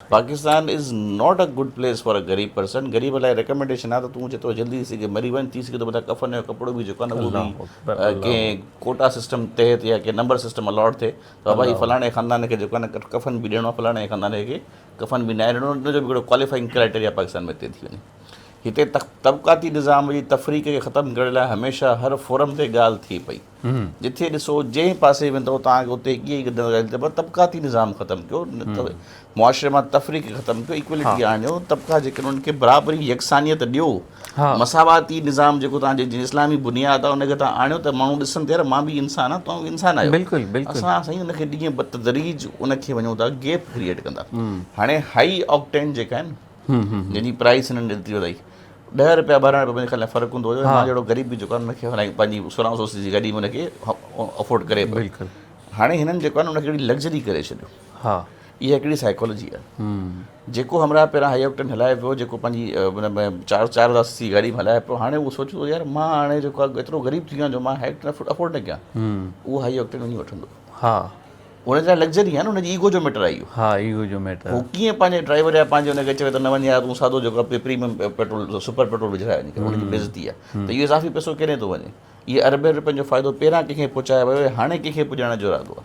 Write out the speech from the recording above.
Pakistan is not a good place for a गरीब person. गरीब लाइ रिकमेंडेशन आहे त तूं जेतिरो जल्दी थी सघे मरी वञ, थी सघे थो मथां कफ़न जो कपिड़ो बि जेको आहे न उहो अल्लाह बि अकबर, अल्लाह कंहिं कोटा सिस्टम तहत या कंहिं नंबर सिस्टम अलॉट थिए त बाबा हीउ फलाणे ख़ानदान खे जेको आहे न कफ़न बि ॾियणो आहे, फलाणे ख़ानदान खे कफ़न बि न आहे ॾियणो, उनजो बि हिकिड़ो क्वालिफाइंग क्राइटेरिया पाकिस्तान में हिते थी वञे। हिते तबक़ाती निज़ाम जी तफ़रीक़ खे ख़तमु करण लाइ हमेशह हर फोरम ते ॻाल्हि थिए पई। जिथे ॾिसो जंहिं पासे वेंदो तव्हांखे उते कीअं ई ॻाल्हि तबक़ाती निज़ाम ख़तमु कयो, मुआशरे मां तफ़रीक़ ख़तमु कयो, इक्वलिटी आणियो, तबक़ा जेके उन्हनि खे बराबरी यकसानियत ॾियो, मसावाती निज़ाम जेको तव्हांजे इस्लामी बुनियाद आहे उनखे तव्हां आणियो त माण्हू ॾिसनि था यार मां बि इंसानु आहियां, तव्हां बि इंसानु आहियो। बिल्कुलु बिल्कुलु। असां साईं उनखे ॾींहं बतदरीज उनखे वञूं था गैप क्रिएट कंदा। हाणे हाई ऑक्टेन जेका आहिनि जंहिंजी प्राइस हिननि ॾिठी वधाई, 10 रुपया 12 रुपया मुंहिंजे ख़्याल में फ़र्क़ु हूंदो हुयो। मां जहिड़ो ग़रीब बि जेको आहे उनखे हलाइ पंहिंजी 1600 सीसी जी गाॾी में उनखे अफोर्ड करे पियो। बिल्कुलु। हाणे हिननि जेको आहे न उनखे हिकिड़ी लग्ज़री करे छॾियो। हा, इहा हिकिड़ी साइकोलॉजी आहे। जेको हमरा पहिरां हाई ऑक्टेन हलाए पियो, जेको पंहिंजी हुन में 4,000 सीसी गाॾी में हलाए पियो, हाणे उहो सोचियो यार मां हाणे जेको आहे एतिरो ग़रीब थी वियो आहियां जो मां हाई ऑक्टेन अफोर्ड न कयां, उहो हाई ऑक्टेन वञी वठंदो। हा, हुनजे लाइ लग्ज़री आहे न, हुनजी ईगो जो मैटर आहे इहो। हा, ईगो जो मैटर। हू कीअं पंहिंजे ड्राइवर या पंहिंजे हुनखे चवे त न वञे यार तूं सादो जेको आहे प्रीमियम पेट्रोल सुपर पेट्रोल विझाए वञे, हुनजी बेइज़ती आहे त इहो इज़ाफ़ी पैसो केॾे थो वञे। इहे अरबे रुपयनि जो फ़ाइदो पहिरां कंहिंखे पहुचायो वियो, हाणे कंहिंखे पुॼाइण जो इरादो आहे।